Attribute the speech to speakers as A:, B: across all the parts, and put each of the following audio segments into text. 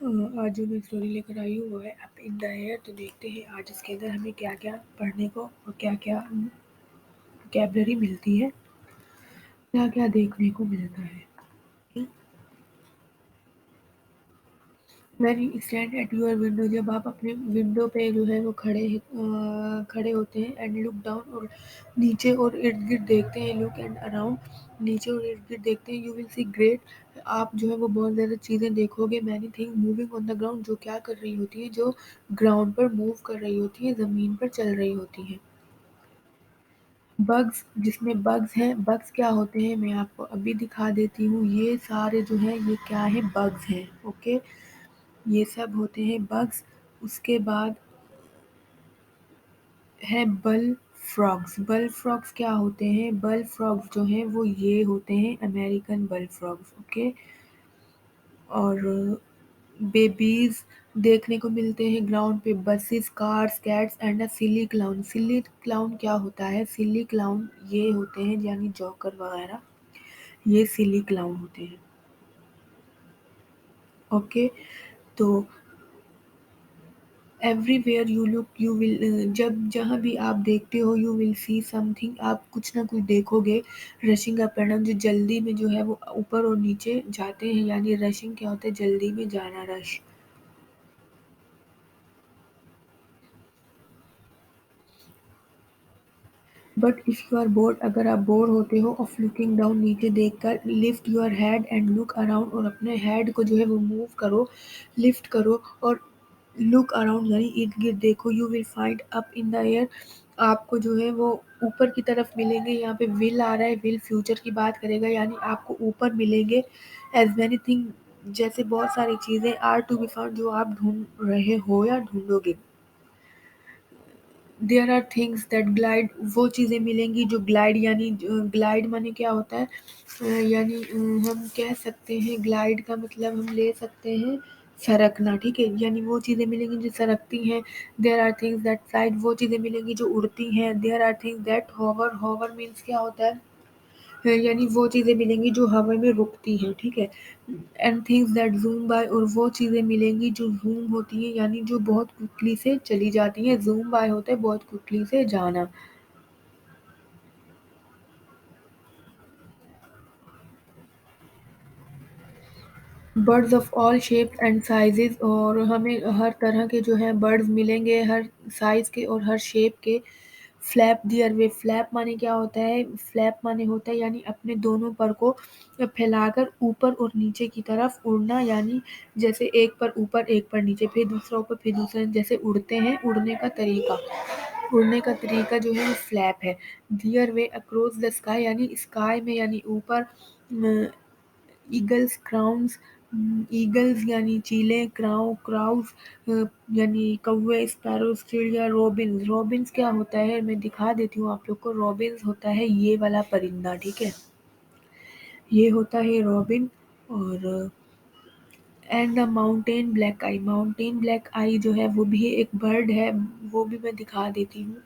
A: आज जो मैं स्टोरी लेकर आई हूँ वो है अप इन द एयर। तो देखते हैं आज इसके अंदर हमें क्या क्या पढ़ने को और क्या क्या वोकैबलरी मिलती है, क्या क्या देखने को मिलता है। When you stand at your window, जब आप अपने विंडो पे जो है वो खड़े होते हैं, एंड लुक डाउन और नीचे और इर्द गिर्द देखते हैं, लुक एंड अराउंड नीचे और इर्द गिर्द देखते हैं, यू विल सी ग्रेट, आप जो है वो बहुत ज़्यादा चीज़ें देखोगे, many thing moving on the ground, जो क्या कर रही होती है, जो ग्राउंड पर मूव कर रही होती है, ज़मीन पर चल रही होती हैं। बग्स, जिसमें बग्स हैं, बग्स क्या होते हैं मैं आपको अभी दिखा देती हूँ। ये सारे जो हैं ये क्या है, बग्स हैं। ओके, ये सब होते हैं बग्स। उसके बाद है बल फ्रॉग्स। बल फ्रॉग्स क्या होते हैं, बल फ्रॉग्स जो हैं वो ये होते हैं अमेरिकन बल फ्रॉग्स। ओके, और बेबीज देखने को मिलते हैं ग्राउंड पे, buses, cars, cats and a silly clown. Silly clown क्या होता है, सिली क्लाउन ये होते हैं यानी जॉकर वगैरह, ये सिली क्लाउन होते हैं। ओके, तो everywhere you look you will, जब जहाँ भी आप देखते हो, यू विल सी समथिंग, आप कुछ ना कुछ देखोगे। रशिंग अप एंड डाउन, जो जल्दी में जो है वो ऊपर और नीचे जाते हैं, यानी रशिंग क्या होता है, जल्दी में जाना, rush. But if you are bored, अगर आप बोर होते हो, ऑफ लुकिंग डाउन नीचे देखकर, lift your head and look around, और अपने हेड को जो है वो मूव करो, लिफ्ट करो और लुक अराउंड यानी इर्द गिर्द देखो, you will find up in the air, आपको जो है वो ऊपर की तरफ मिलेंगे। यहाँ पे विल आ रहा है, विल फ्यूचर की बात करेगा, यानी आपको ऊपर मिलेंगे। एज मैनी थिंग, जैसे बहुत सारी चीज़ें, आर टू बी फाउंड, जो आप ढूंढ रहे हो या ढूंढोगे। There are things that glide, वो चीज़ें मिलेंगी जो ग्लाइड, यानी ग्लाइड माने क्या होता है, यानी हम कह सकते हैं ग्लाइड का मतलब हम ले सकते हैं सरकना, ठीक है, यानी वो चीज़ें मिलेंगी जो सरकती हैं। There are things that flight, वो चीज़ें मिलेंगी जो उड़ती हैं। There are things that hover, hover means क्या होता है, यानी वो चीज़ें मिलेंगी जो हवा में रुकती हैं, ठीक है। And things that zoom by, और वो चीज़ें मिलेंगी जो ज़ूम होती हैं, यानी जो बहुत क्विकली से चली जाती हैं। ज़ूम बाय होता है बहुत क्विकली से जाना। Birds of all shape and sizes, और हमें हर तरह के जो हैं बर्ड्स मिलेंगे, हर साइज़ के और हर शेप के। फ्लैप दियर वे, फ्लैप माने क्या होता है, फ्लैप माने होता है यानी अपने दोनों पर को फैलाकर ऊपर और नीचे की तरफ उड़ना, यानी जैसे एक पर ऊपर एक पर नीचे, फिर दूसरा ऊपर फिर दूसरा, जैसे उड़ते हैं, उड़ने का तरीका, उड़ने का तरीका जो है वो फ्लैप है। दियर वे अक्रॉस द स्काई, यानी स्काई में यानी ऊपर। ईगल्स, क्राउन्स, ईगल्स यानी चीलें, क्राउज यानी कौवे, स्पैरोज, चिड़िया, रॉबिन्स। रॉबिन्स क्या होता है मैं दिखा देती हूँ आप लोग को। रॉबिन्स होता है ये वाला परिंदा, ठीक है, ये होता है रॉबिन। और and the mountain black eye, mountain black eye जो है वो भी एक बर्ड है, वो भी मैं दिखा देती हूँ।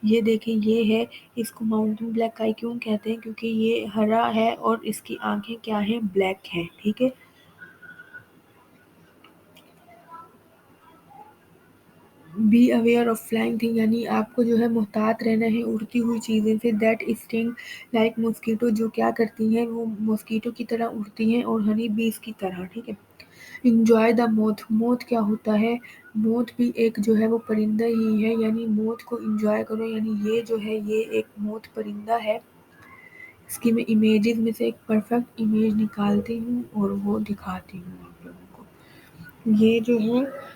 A: ये देखें, ये है, इसको माउंटेन ब्लैक आई क्यों कहते हैं, क्योंकि ये हरा है और इसकी आंखें क्या हैं, ब्लैक हैं, ठीक है। Be aware of flying thing, यानी आपको जो है मुहतात रहना है उड़ती हुई चीज़ें से। दैट स्टिंग लाइक मॉस्किटो, जो क्या करती हैं, वो मॉस्किटो की तरह उड़ती हैं, और हनी बीज की तरह, ठीक है। इंजॉय द मोथ, मोथ क्या होता है, मोथ भी एक जो है वो परिंदा ही है, यानी मोथ को इंजॉय करो, यानी ये जो है ये एक मोथ परिंदा है। इसकी मैं इमेजेस में से एक परफेक्ट इमेज निकालती हूँ और वो दिखाती हूँ आप लोगों को। ये जो है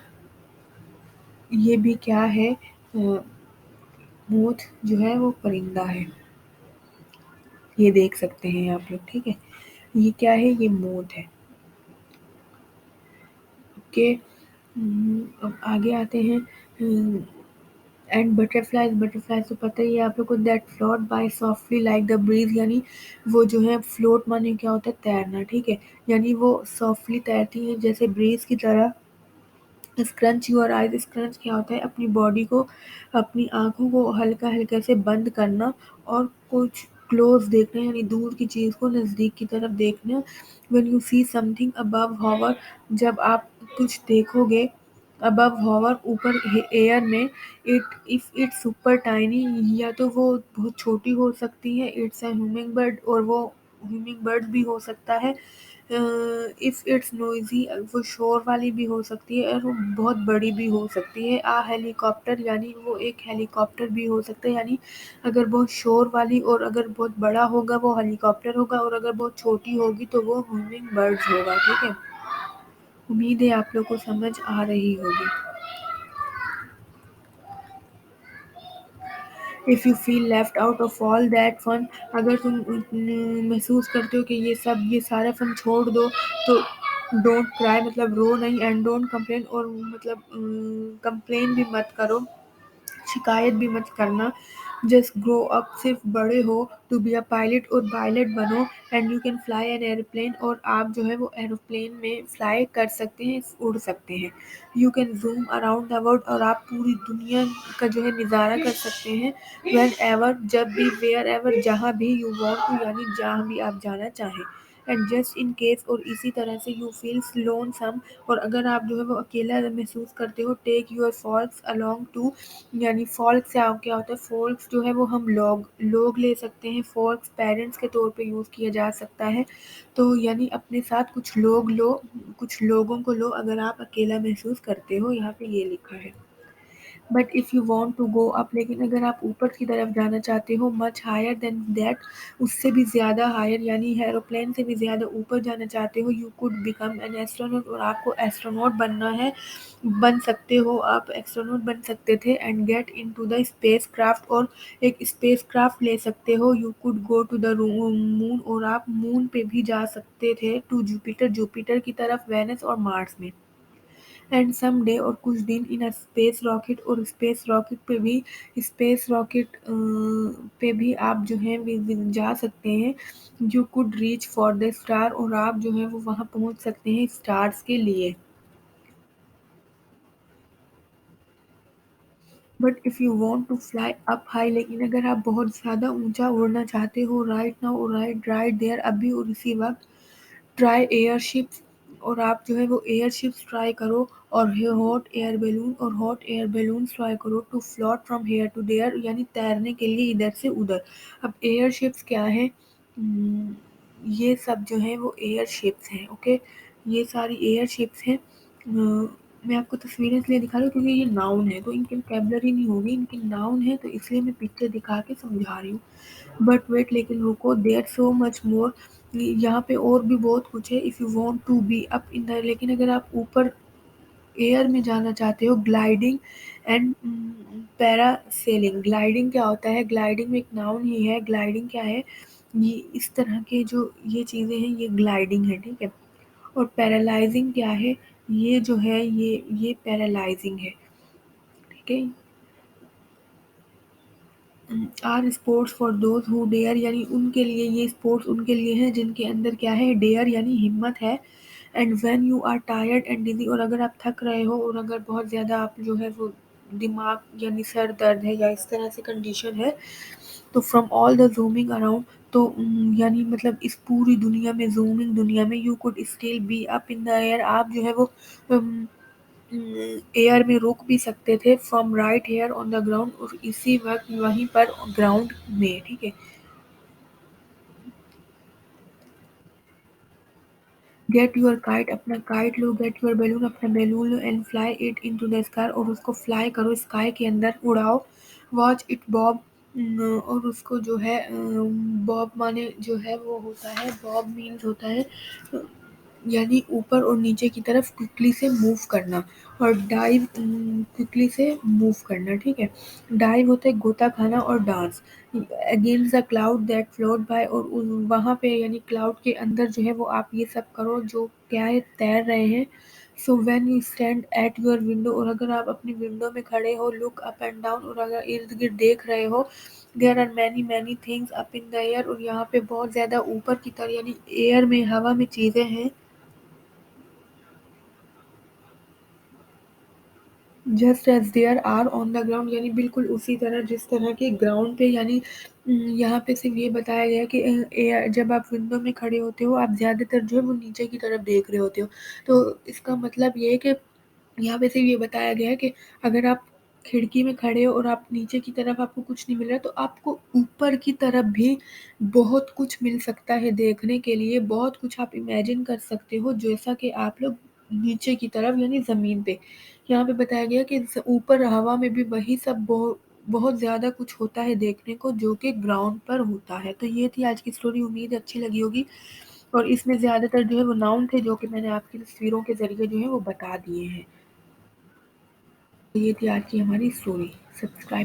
A: ये भी क्या है, मोथ जो है वो परिंदा है, ये देख सकते हैं आप लोग, ठीक है। ये क्या है, ये मोथ है। ओके, अब आगे आते हैं। एंड बटरफ्लाइज, बटरफ्लाइज तो पता ही है आप लोग को, that float by softly like the breeze, यानी वो जो है फ्लोट माने क्या होता है, तैरना, ठीक है, यानी वो सॉफ्टली तैरती हैं जैसे ब्रीज की तरह। स्क्रंच योर आइज, स्क्रंच क्या होता है, अपनी बॉडी को, अपनी आँखों को हल्का-हल्का से बंद करना और कुछ क्लोज़ देखना, यानी दूर की चीज़ को नज़दीक की तरफ देखना। When you see something above hover, जब आप कुछ देखोगे अबव हॉवर ऊपर एयर में, it if it's super tiny, या तो वो बहुत छोटी हो सकती है, इट्स अ ह्यूमिंग बर्ड, और वो ह्यूमिंग बर्ड भी हो सकता है। इफ इट्स नोइजी, वो शोर वाली भी हो सकती है और वो बहुत बड़ी भी हो सकती है। आ हेलीकॉप्टर, यानी वो एक हेलीकॉप्टर भी हो सकता है, यानी अगर बहुत शोर वाली और अगर बहुत बड़ा होगा वो हेलीकॉप्टर होगा, और अगर बहुत छोटी होगी तो वो ह्यूमिंग बर्ड्स होगा। ठीक है, उम्मीद है आप लोग को समझ आ रही होगी। If you feel left out of all that fun, अगर तुम महसूस करते हो कि ये सारा फन छोड़ दो, तो डोंट क्राई, मतलब रो नहीं, एंड डोंट कंप्लेन, और मतलब कंप्लेन भी मत करो, शिकायत भी मत करना। जस्ट ग्रो अप, सिर्फ बड़े हो, टू बी अ पायलट, और पायलट बनो, and you can fly an aeroplane, और आप जो है वो एरोप्लेन में फ्लाई कर सकते हैं, उड़ सकते हैं। You can zoom around the world, और आप पूरी दुनिया का जो है नज़ारा कर सकते हैं। वेन एवर, जब भी, वेयर एवर, जहाँ भी, यू वॉन्ट टू, यानी जहाँ भी आप जाना चाहें। एंड जस्ट इन केस, और इसी तरह से, यू फील लोन सम, और अगर आप जो है वो अकेला महसूस करते हो, take your falls along too, यानी फॉल्स से आप क्या होता है, फॉल्स जो है वो हम लोग ले सकते हैं, फॉल्स पेरेंट्स के तौर पे यूज़ किया जा सकता है। तो यानी अपने साथ कुछ लोग लो, कुछ लोगों को लो अगर आप अकेला महसूस करते हो, यहाँ पे ये लिखा है। But if you want to go up, लेकिन अगर आप ऊपर की तरफ जाना चाहते हो, मच हायर देन दैट, उससे भी ज़्यादा हायर, यानी एरोप्लेन से भी ज़्यादा ऊपर जाना चाहते हो, you could become an astronaut, और आपको एस्ट्रोनॉट बनना है, बन सकते हो, आप एस्ट्रोनॉट बन सकते थे। And get into the space craft, और एक स्पेस क्राफ्ट ले सकते हो। You could go to the moon, और आप मून पे भी जा सकते थे। टू जुपिटर, जुपिटर की तरफ, वेनस और मार्स में। एंड सम डे, और कुछ दिन, इन अ स्पेस रॉकेट, और स्पेस रॉकेट पे भी, स्पेस रॉकेट पे भी आप जो है जा सकते हैं। You could reach for the star, और आप जो है वो वहाँ पहुँच सकते हैं स्टार्स के लिए। But if you want to fly up high, लेकिन अगर आप बहुत ज़्यादा ऊंचा उड़ना चाहते हो, राइट नाउ, राइट देयर, अभी और इसी वक्त, ट्राई एयरशिप्स, और आप जो है वो एयरशिप्स ट्राई करो, और हॉट एयर बैलून ट्राई करो, to float from here to there, यानी तैरने के लिए इधर से उधर। अब एयरशिप्स क्या है? ये सब जो है वो एयरशिप्स हैं, ओके, ये सारी एयरशिप्स हैं। मैं आपको तस्वीरें इसलिए दिखा रही हूँ क्योंकि ये नाउन है, तो इनकी वोकैबुलरी नहीं होगी, इनकी नाउन है, तो इसलिए मैं पिक्चर दिखा के समझा रही हूँ। बट वेट, लेकिन रुको, देयर सो मच मोर, यहाँ पे और भी बहुत कुछ है। If you want to be up in the, लेकिन अगर आप ऊपर एयर में जाना चाहते हो, ग्लाइडिंग एंड पैरासेलिंग। ग्लाइडिंग क्या होता है? ग्लाइडिंग में एक नाउन ही है। ग्लाइडिंग क्या है? ये इस तरह के जो ये चीज़ें हैं, ये ग्लाइडिंग है, ठीक है। और पैरालाइजिंग क्या है? ये जो है ये पैरालाइजिंग है, ठीक है। Are sports for those who dare, यानी उनके लिए, ये स्पोर्ट्स उनके लिए हैं जिनके अंदर क्या है, डेयर यानी हिम्मत है। And when you are tired and dizzy, और अगर आप थक रहे हो और अगर बहुत ज़्यादा आप जो है वो दिमाग यानी सर दर्द है या इस तरह से कंडीशन है, तो from all the zooming around, तो यानी मतलब इस पूरी दुनिया में, जूमिंग दुनिया में, you could still be up in the air, आप जो है वो एयर में रुक भी सकते थे। From right here on the ground, और इसी वक्त वहीं पर ग्राउंड में, ठीक है। गेट यूर काइट, अपना काइट लो, गेट यूर बैलून, अपना बैलून लो, and fly it into the sky, और उसको फ्लाई करो स्काई के अंदर, उड़ाओ। वॉच इट बॉब, और उसको जो है बॉब माने जो है वो होता है, बॉब मीन्स होता है यानी ऊपर और नीचे की तरफ क्विकली से मूव करना, और डाइव क्विकली से मूव करना, ठीक है। डाइव होता है गोता खाना, और dance against the cloud that float by, और वहाँ पे यानी क्लाउड के अंदर जो है वो आप ये सब करो जो क्या है, तैर रहे हैं। So when you stand at your window, और अगर आप अपनी विंडो में खड़े हो, लुक अप एंड डाउन, और अगर इर्द गिर्द देख रहे हो, there are many many things up in the air, और यहाँ पे बहुत ज़्यादा ऊपर की तरह यानी एयर में, हवा में चीज़ें हैं। Just as there are on the ground, यानी बिल्कुल उसी तरह जिस तरह के ग्राउंड पे, यानी यहाँ पे सिर्फ ये बताया गया है कि जब आप विंडो में खड़े होते हो आप ज़्यादातर जो है वो नीचे की तरफ देख रहे होते हो। तो इसका मतलब ये है कि यहाँ पे सिर्फ ये बताया गया है कि अगर आप खिड़की में खड़े हो और आप नीचे की तरफ आपको कुछ नहीं मिल रहा, तो आपको ऊपर की तरफ भी बहुत कुछ मिल सकता है देखने के लिए, बहुत कुछ आप इमेजिन कर सकते हो जैसा कि आप लोग नीचे की तरफ यानी ज़मीन पे। यहाँ पे बताया गया कि ऊपर हवा में भी वही सब बहुत ज़्यादा कुछ होता है देखने को जो कि ग्राउंड पर होता है। तो ये थी आज की स्टोरी, उम्मीद है अच्छी लगी होगी। और इसमें ज़्यादातर जो है वो नाउन थे जो कि मैंने आपकी तस्वीरों के ज़रिए जो है वो बता दिए हैं। तो ये थी आज की हमारी स्टोरी। सब्सक्राइब